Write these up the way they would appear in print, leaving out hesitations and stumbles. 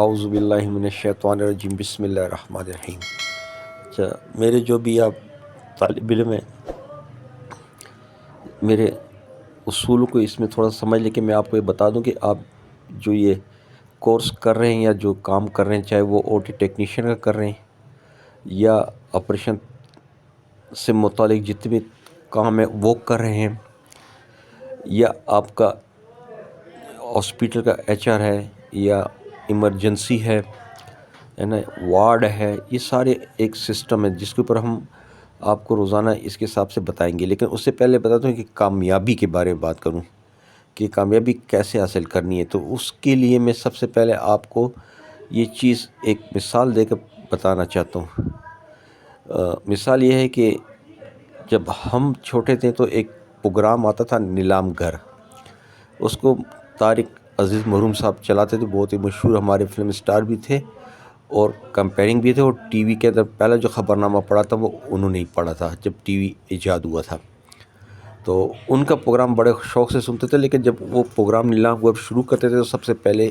اعوذ باللہ من الشیطان الرجیم، بسم اللہ الرحمن الرحیم۔ اچھا، میرے جو بھی آپ طالب علم ہیں، میرے اصول کو اس میں تھوڑا سمجھ لیں کہ میں آپ کو یہ بتا دوں کہ آپ جو یہ کورس کر رہے ہیں یا جو کام کر رہے ہیں، چاہے وہ او ٹی ٹیکنیشین کا کر رہے ہیں یا آپریشن سے متعلق جتنے بھی کام ہیں وہ کر رہے ہیں، یا آپ کا ہاسپیٹل کا ایچ آر ہے یا ایمرجنسی ہے نا، وارڈ ہے، یہ سارے ایک سسٹم ہے جس کے اوپر ہم آپ کو روزانہ اس کے حساب سے بتائیں گے۔ لیکن اس سے پہلے بتاتا ہوں کہ کامیابی کے بارے میں بات کروں کہ کامیابی کیسے حاصل کرنی ہے، تو اس کے لیے میں سب سے پہلے آپ کو یہ چیز ایک مثال دے کر بتانا چاہتا ہوں۔ مثال یہ ہے کہ جب ہم چھوٹے تھے تو ایک پروگرام آتا تھا نیلام گھر، اس کو طارق عزیز مرحوم صاحب چلاتے تھے، بہت ہی مشہور ہمارے فلم سٹار بھی تھے اور کمپیرنگ بھی تھے، اور ٹی وی کے اندر پہلا جو خبرنامہ پڑھا تھا وہ انہوں نے ہی پڑھا تھا جب ٹی وی ایجاد ہوا تھا، تو ان کا پروگرام بڑے شوق سے سنتے تھے۔ لیکن جب وہ پروگرام نیلام گھر شروع کرتے تھے تو سب سے پہلے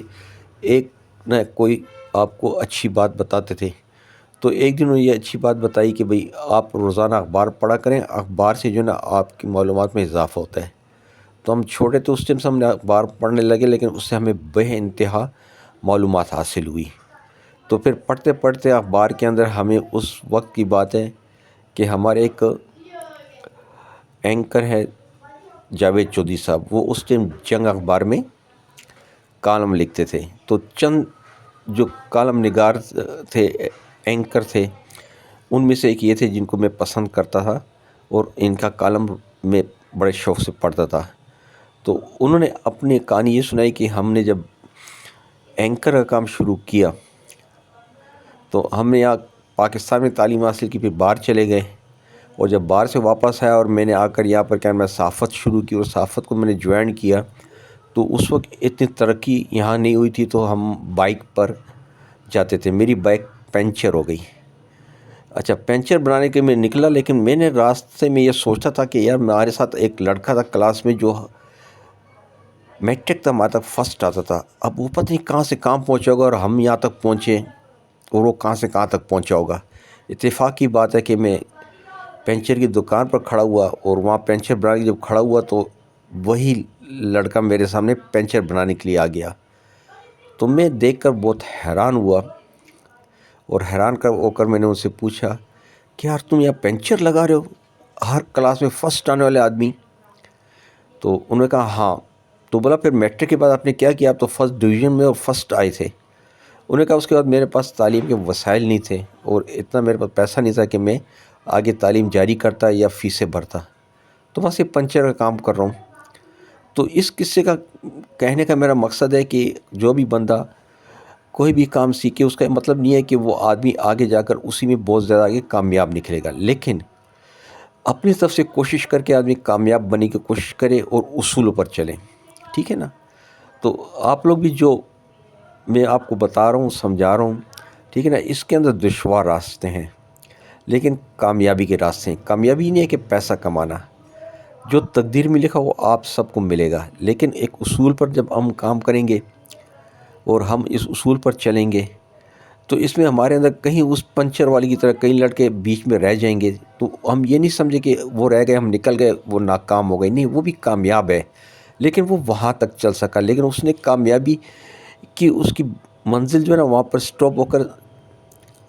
ایک نہ کوئی آپ کو اچھی بات بتاتے تھے۔ تو ایک دن انہوں نے یہ اچھی بات بتائی کہ بھئی آپ روزانہ اخبار پڑھا کریں، اخبار سے جو نا آپ کی معلومات میں اضافہ ہوتا ہے۔ تو ہم چھوٹے تھے اس ٹائم سے ہم نے اخبار پڑھنے لگے، لیکن اس سے ہمیں بے انتہا معلومات حاصل ہوئی۔ تو پھر پڑھتے پڑھتے اخبار کے اندر ہمیں اس وقت کی بات ہے کہ ہمارے ایک اینکر ہے جاوید چودھری صاحب، وہ اس ٹائم جنگ اخبار میں کالم لکھتے تھے۔ تو چند جو کالم نگار تھے، اینکر تھے، ان میں سے ایک یہ تھے جن کو میں پسند کرتا تھا اور ان کا کالم میں بڑے شوق سے پڑھتا تھا۔ تو انہوں نے اپنی کہانی یہ سنائی کہ ہم نے جب اینکر کا کام شروع کیا تو ہم نے یہاں پاکستان میں تعلیم حاصل کی، پھر باہر چلے گئے، اور جب باہر سے واپس آیا اور میں نے آ کر یہاں پر کیا میں صحافت شروع کی، اور صحافت کو میں نے جوائن کیا، تو اس وقت اتنی ترقی یہاں نہیں ہوئی تھی، تو ہم بائک پر جاتے تھے۔ میری بائک پنچر ہو گئی۔ اچھا، پنچر بنانے کے میں نکلا، لیکن میں نے راستے میں یہ سوچا تھا کہ یار ہمارے ساتھ ایک لڑکا تھا کلاس میں جو میٹرک تک ہمارا تک فرسٹ آتا تھا، اب وہ پتہ نہیں کہاں سے کہاں پہنچا ہوگا اور ہم یہاں تک پہنچے اور وہ کہاں سے کہاں تک پہنچا ہوگا۔ اتفاق کی بات ہے کہ میں پنچر کی دکان پر کھڑا ہوا، اور وہاں پنچر بنانے جب کھڑا ہوا تو وہی لڑکا میرے سامنے پنچر بنانے کے لیے آ گیا۔ تو میں دیکھ کر بہت حیران ہوا، اور حیران ہو کر میں نے ان سے پوچھا کہ یار تم یہاں پنچر لگا رہے ہو، ہر کلاس میں فرسٹ آنے والے آدمی؟ تو انہوں نے کہا ہاں۔ تو بولا پھر میٹرک کے بعد آپ نے کیا کیا؟ آپ تو فرسٹ ڈویژن میں اور فرسٹ آئے تھے۔ انہوں نے کہا اس کے بعد میرے پاس تعلیم کے وسائل نہیں تھے، اور اتنا میرے پاس پیسہ نہیں تھا کہ میں آگے تعلیم جاری کرتا یا فیسیں بھرتا، تو بس یہ پنچر کا کام کر رہا ہوں۔ تو اس قصے کا کہنے کا میرا مقصد ہے کہ جو بھی بندہ کوئی بھی کام سیکھے، اس کا مطلب نہیں ہے کہ وہ آدمی آگے جا کر اسی میں بہت زیادہ آگے کامیاب نکلے گا، لیکن اپنی طرف سے کوشش کر کے آدمی کامیاب بننے کی کوشش کرے اور اصولوں پر چلیں، ٹھیک ہے نا؟ تو آپ لوگ بھی جو میں آپ کو بتا رہا ہوں، سمجھا رہا ہوں، ٹھیک ہے نا، اس کے اندر دشوار راستے ہیں لیکن کامیابی کے راستے ہیں۔ کامیابی نہیں ہے کہ پیسہ کمانا، جو تقدیر میں لکھا وہ آپ سب کو ملے گا، لیکن ایک اصول پر جب ہم کام کریں گے اور ہم اس اصول پر چلیں گے تو اس میں ہمارے اندر کہیں اس پنچر والی کی طرح کئی لڑکے بیچ میں رہ جائیں گے، تو ہم یہ نہیں سمجھے کہ وہ رہ گئے، ہم نکل گئے، وہ ناکام ہو گئے، نہیں، وہ بھی کامیاب ہے، لیکن وہ وہاں تک چل سکا، لیکن اس نے کامیابی کی اس کی منزل جو ہے نا وہاں پر سٹاپ ہو کر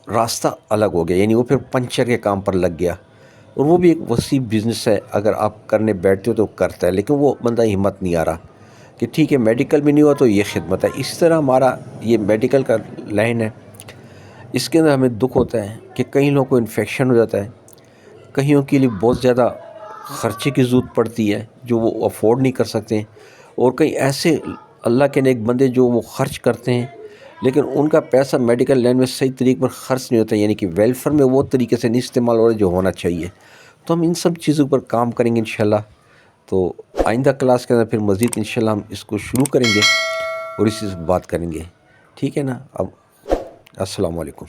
راستہ الگ ہو گیا، یعنی وہ پھر پنچر کے کام پر لگ گیا، اور وہ بھی ایک وسیع بزنس ہے، اگر آپ کرنے بیٹھتے ہو تو کرتا ہے، لیکن وہ بندہ ہمت نہیں آ رہا کہ ٹھیک ہے میڈیکل میں نہیں ہوا تو یہ خدمت ہے۔ اس طرح ہمارا یہ میڈیکل کا لائن ہے، اس کے اندر ہمیں دکھ ہوتا ہے کہ کئی لوگوں کو انفیکشن ہو جاتا ہے، کئیوں کے لیے بہت زیادہ خرچے کی ضرورت پڑتی ہے جو وہ افورڈ نہیں کر سکتے ہیں، اور کئی ایسے اللہ کے نیک بندے جو وہ خرچ کرتے ہیں لیکن ان کا پیسہ میڈیکل لائن میں صحیح طریقے پر خرچ نہیں ہوتا، یعنی کہ ویلفیئر میں وہ طریقے سے نہیں استعمال ہو رہا جو ہونا چاہیے۔ تو ہم ان سب چیزوں پر کام کریں گے انشاءاللہ۔ تو آئندہ کلاس کے اندر پھر مزید انشاءاللہ ہم اس کو شروع کریں گے اور اسی سے بات کریں گے، ٹھیک ہے نا؟ اب السلام علیکم۔